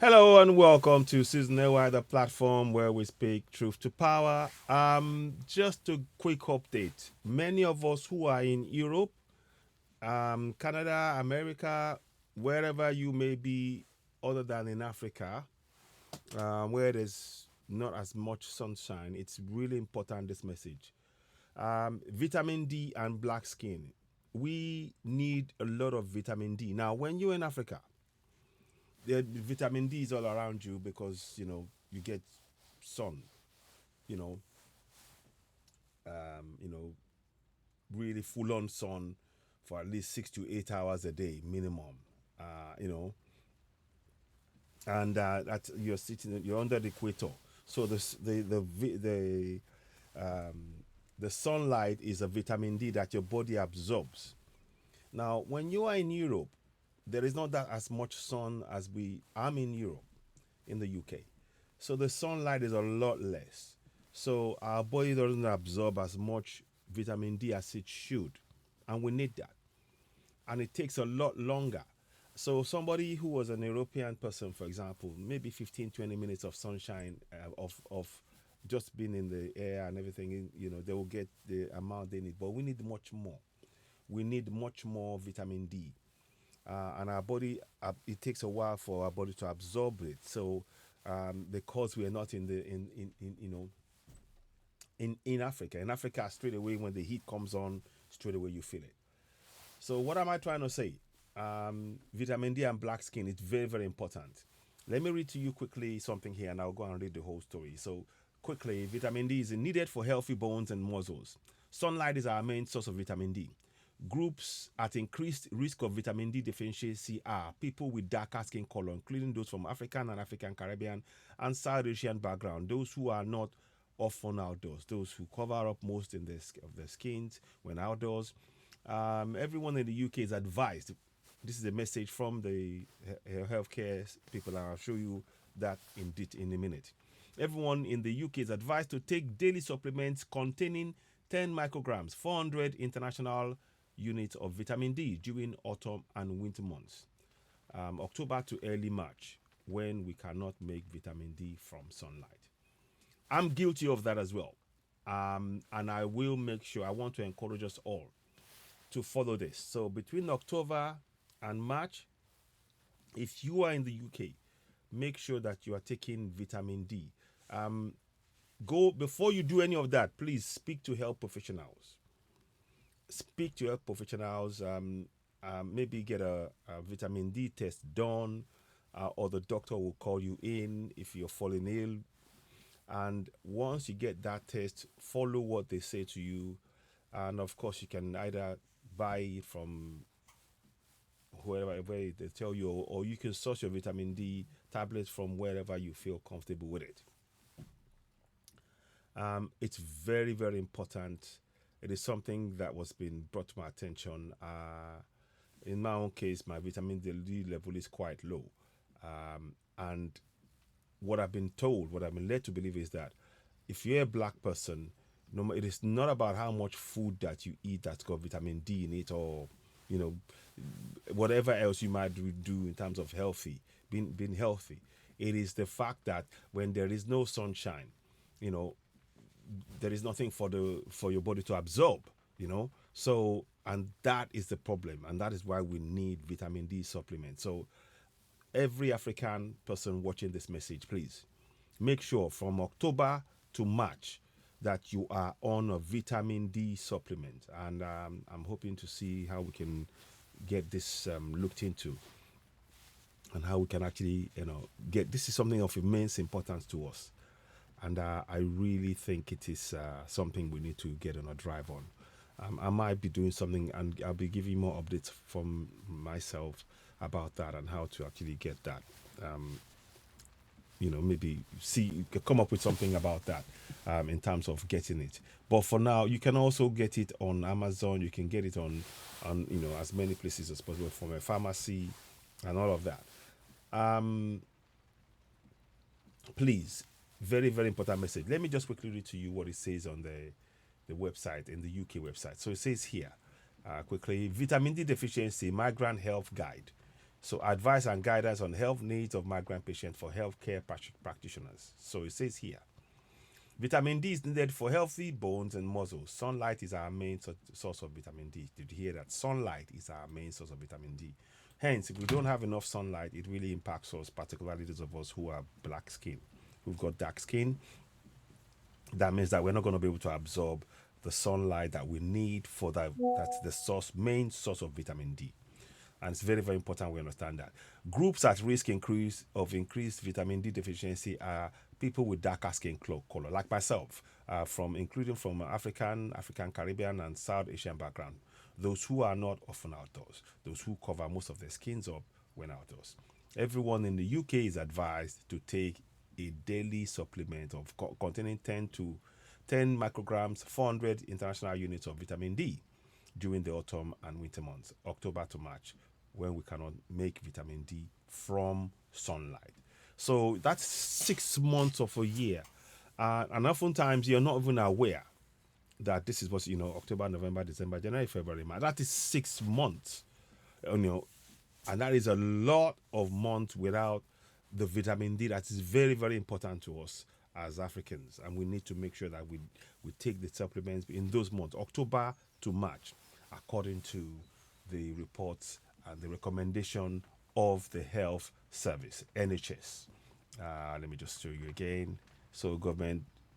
Hello and welcome to Seasonal Wire, the platform where we speak truth to power. Just a quick update. Many of us who are in Europe, Canada, America, wherever you may be, other than in Africa, where there's not as much sunshine, it's really important this message. Vitamin D and black skin. We need a lot of vitamin D. Now, when you're in Africa, the vitamin D is all around you because you get sun, you know, um, you know, really full on sun for at least 6 to 8 hours a day minimum. Uh, you know, and that you're under the equator, so um, the sunlight is a vitamin D that your body absorbs. Now, when you are in Europe, there is not that as much sun as we. I'm in Europe, in the UK. So the sunlight is a lot less. So our body doesn't absorb as much vitamin D as it should. And we need that. And it takes a lot longer. So somebody who was an European person, for example, maybe 15, 20 minutes of sunshine, of just being in the air and everything, they will get the amount they need. But we need much more. We need much more vitamin D. And our body, it takes a while for our body to absorb it. So because we are not in Africa. In Africa, straight away when the heat comes on, straight away you feel it. So what am I trying to say? Vitamin D and black skin is very, very important. Let me read to you quickly something here, and I'll go and read the whole story. So quickly, vitamin D is needed for healthy bones and muscles. Sunlight is our main source of vitamin D. Groups at increased risk of vitamin D deficiency are people with darker skin color, including those from African and African Caribbean and South Asian background, those who are not often outdoors, those who cover up most of their skins when outdoors. Everyone in the UK is advised. This is a message from the healthcare people, and I'll show you that in a minute. Everyone in the UK is advised to take daily supplements containing 10 micrograms, 400 international units of vitamin D during autumn and winter months, October to early March, when we cannot make vitamin D from sunlight. I'm guilty of that as well. And I will make sure, I want to encourage us all to follow this. So between October and March, if you are in the UK, make sure that you are taking vitamin D. Go before you do any of that, please speak to health professionals. Speak to health professionals. Maybe get a vitamin D test done, or the doctor will call you in if you're falling ill. And once you get that test, follow what they say to you. And of course, you can either buy it from wherever they tell you, or you can source your vitamin D tablets from wherever you feel comfortable with it. It's very, very important. It is something that was being brought to my attention. In my own case, my vitamin D level is quite low. And what I've been told, what I've been led to believe is that if you're a black person, no, it is not about how much food that you eat that's got vitamin D in it, or you know whatever else you might do in terms of being healthy. It is the fact that when there is no sunshine, you know, there is nothing for your body to absorb. So, and that is the problem, and that is why we need vitamin D supplements. So every African person watching this message, please make sure from October to March that you are on a vitamin D supplement. And I'm hoping to see how we can get this looked into, and how we can actually, get this is something of immense importance to us. And I really think it is something we need to get on a drive on. I might be doing something, and I'll be giving more updates from myself about that and how to actually get that. Maybe come up with something about that in terms of getting it. But for now, you can also get it on Amazon. You can get it on as many places as possible, from a pharmacy and all of that. Please, very, very important message. Let me just quickly read to you what it says on the website, in the UK website. So it says here, quickly, vitamin D deficiency migrant health guide. So advice and guidance on health needs of migrant patients for healthcare practitioners. So it says here, vitamin D is needed for healthy bones and muscles. Sunlight is our main source of vitamin D. Did you hear that? Sunlight is our main source of vitamin D. Hence, if we don't have enough sunlight, it really impacts us, particularly those of us who are black skin. Who've got dark skin, that means that we're not going to be able to absorb the sunlight that we need for that. That's the main source of vitamin D. And it's very, very important we understand that. Groups at risk of increased vitamin D deficiency are people with darker skin color, like myself, including from African, Caribbean, and South Asian background. Those who are not often outdoors, those who cover most of their skins up when outdoors. Everyone in the UK is advised to take a daily supplement of containing 10 micrograms, 400 international units of vitamin D during the autumn and winter months, October to March, when we cannot make vitamin D from sunlight. So that's 6 months of a year. And oftentimes you're not even aware that this is what, October, November, December, January, February, March. That is 6 months, and that is a lot of months without the vitamin D that is very, very important to us as Africans. And we need to make sure that we take the supplements in those months, October to March, according to the reports and the recommendation of the health service, NHS. Let me just show you again. So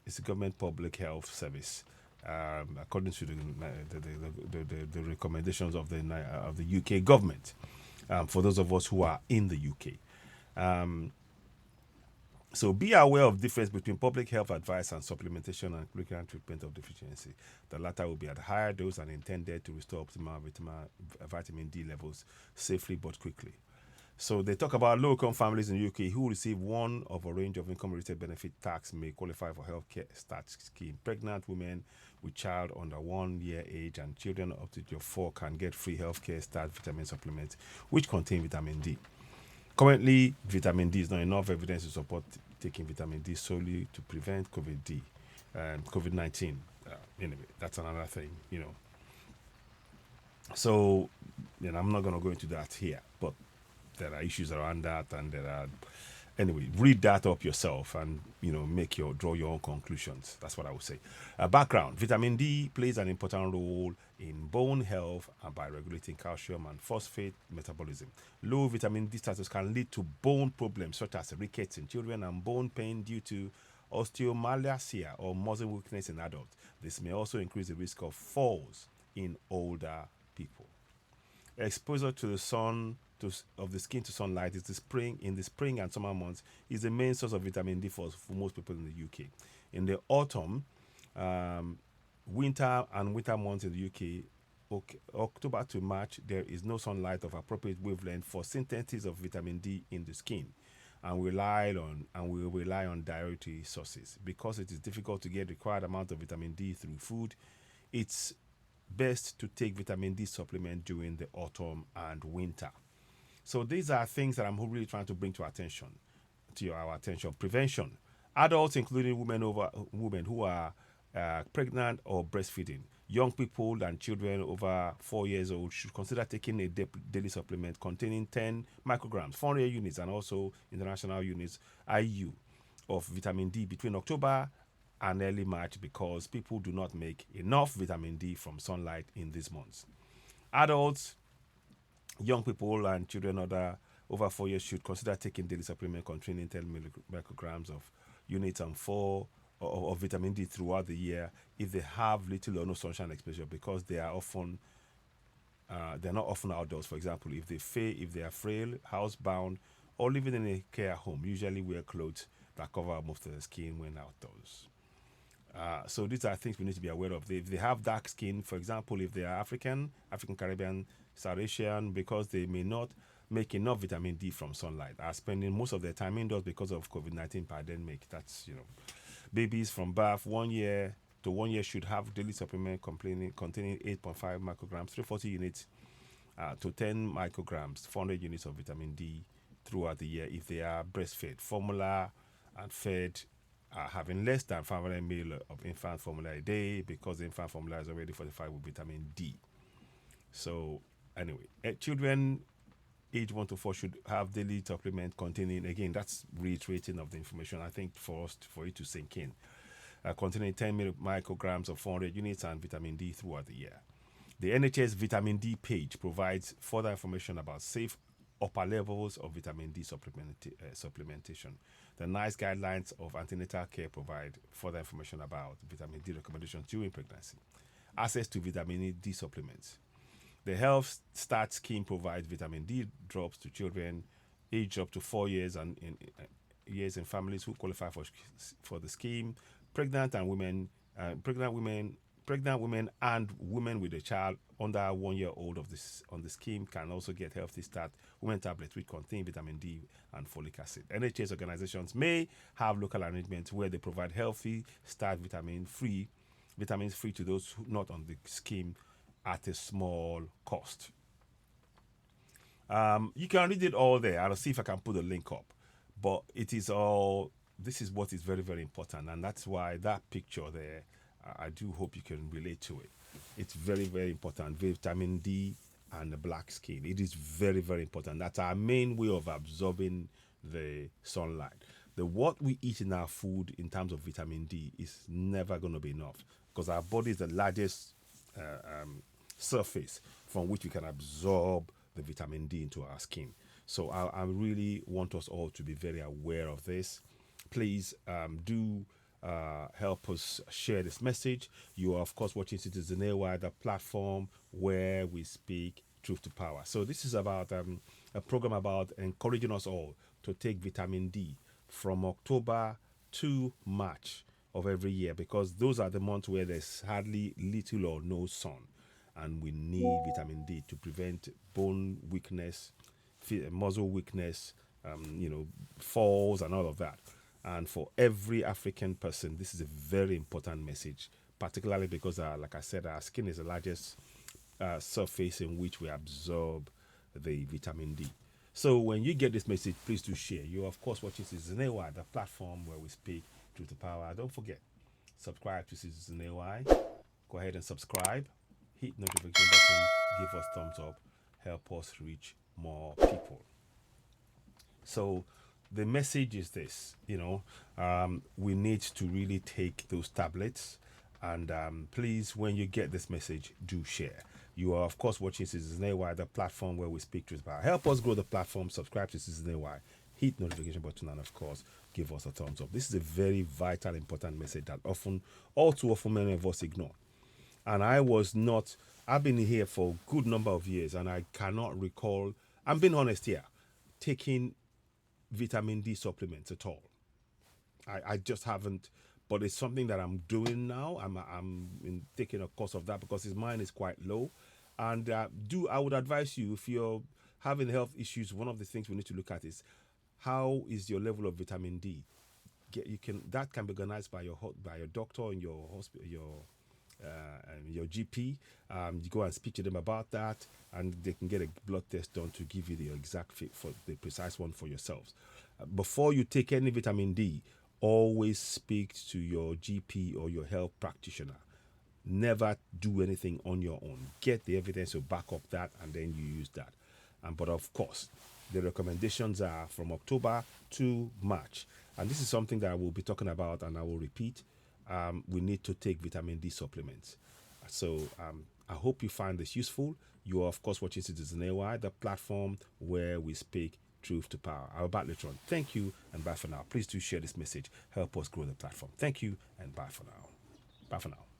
it's a government public health service, according to the recommendations of the UK government, for those of us who are in the UK. So be aware of difference between public health advice and supplementation and recurrent treatment of deficiency. The latter will be at higher dose and intended to restore optimal vitamin D levels safely but quickly. So they talk about low-income families in the UK who receive one of a range of income-related benefit tax may qualify for healthcare start scheme. Pregnant women with child under 1 year age and children up to 4 can get free healthcare start vitamin supplements which contain vitamin D. Currently, vitamin D is not enough evidence to support taking vitamin D solely to prevent COVID-19. Anyway, that's another thing, So, I'm not going to go into that here, but there are issues around that, and anyway, read that up yourself and draw your own conclusions. That's what I would say. Background: vitamin D plays an important role in bone health and by regulating calcium and phosphate metabolism. Low vitamin D status can lead to bone problems such as rickets in children and bone pain due to osteomalacia or muscle weakness in adults. This may also increase the risk of falls in older people. Exposure to the sun of the skin to sunlight in the spring and summer months is the main source of vitamin D for most people in the UK. In the autumn, winter months in the UK, October to March, there is no sunlight of appropriate wavelength for synthesis of vitamin D in the skin, and we rely on dietary sources. Because it is difficult to get required amount of vitamin D through food, it's best to take vitamin D supplement during the autumn and winter. So these are things that I'm really trying to bring to our attention. Prevention: adults, including women who are pregnant or breastfeeding, young people and children over 4 years old should consider taking a daily supplement containing 10 micrograms, 400 units, and also international units (IU) of vitamin D between October and early March, because people do not make enough vitamin D from sunlight in these months. Adults, young people, and children over 4 years should consider taking daily supplement containing 10 micrograms of units and 4 of vitamin D throughout the year if they have little or no sunshine exposure, because they're not often outdoors. For example, if they are frail, housebound, or living in a care home, usually wear clothes that cover most of the skin when outdoors. So these are things we need to be aware of. If they have dark skin, for example, if they are African, Caribbean, South Asian, because they may not make enough vitamin D from sunlight, are spending most of their time indoors because of COVID-19 pandemic. That's, babies from birth 1 year to 1 year should have daily supplement containing 8.5 micrograms, 340 units to 10 micrograms, 400 units of vitamin D throughout the year if they are breastfed, formula, and fed, having less than 500 ml of infant formula a day, because the infant formula is already fortified with vitamin D. So anyway, children age 1 to 4 should have daily supplement containing, again, that's reiterating of the information, I think, for it to sink in, containing 10 micrograms of 400 units and vitamin D throughout the year. The NHS vitamin D page provides further information about safe upper levels of vitamin D supplementation. The NICE guidelines of antenatal care provide further information about vitamin D recommendations during pregnancy. Access to vitamin D supplements. The Health Start Scheme provides vitamin D drops to children aged up to 4 years and years in families who qualify for the scheme. Pregnant women and women with a child under 1 year old on the scheme can also get Healthy Start women tablets which contain vitamin D and folic acid. NHS organizations may have local arrangements where they provide Healthy Start vitamins free to those who not on the scheme at a small cost. You can read it all there. I'll see if I can put a link up. But this is what is very, very important. And that's why that picture there, I do hope you can relate to it. It's very, very important. Vitamin D and the black skin. It is very, very important. That's our main way of absorbing the sunlight. What we eat in our food in terms of vitamin D is never going to be enough, because our body is the largest surface from which we can absorb the vitamin D into our skin. So I really want us all to be very aware of this. Please do help us share this message. You are, of course, watching Citizen AY, the platform where we speak truth to power. So this is about a program about encouraging us all to take vitamin D from October to March of every year, because those are the months where there's hardly little or no sun, and we need vitamin D to prevent bone weakness, muscle weakness, falls and all of that. And for every African person, this is a very important message, particularly because, like I said, our skin is the largest surface in which we absorb the vitamin D. So when you get this message, please do share. You're, of course, watching Citizen AY, the platform where we speak truth to power. Don't forget, subscribe to Citizen AY. Go ahead and subscribe. Hit notification button. Give us thumbs up. Help us reach more people. So the message is this, we need to really take those tablets. And please, when you get this message, do share. You are, of course, watching Citizen AY, the platform where we speak truth power. Help us grow the platform. Subscribe to Citizen AY. Hit notification button, and of course, give us a thumbs up. This is a very vital, important message that all too often, many of us ignore. And I've been here for a good number of years, and I cannot recall, I'm being honest here, taking vitamin D supplements at all. I just haven't, but it's something that I'm doing now. I'm taking a course of that because mine is quite low. And I would advise you, if you're having health issues, one of the things we need to look at is how is your level of vitamin D. That can be organized by your doctor in your hospital, your GP. You go and speak to them about that, and they can get a blood test done to give you the exact fit for the precise one for yourselves. Before you take any vitamin D, always speak to your GP or your health practitioner. Never do anything on your own. Get the evidence to back up that, and then you use that. But of course, the recommendations are from October to March. And this is something that I will be talking about, and I will repeat. We need to take vitamin D supplements. So I hope you find this useful. You are, of course, watching Citizen AY, the platform where we speak truth to power. I'll be back later on. Thank you, and bye for now. Please do share this message. Help us grow the platform. Thank you, and bye for now. Bye for now.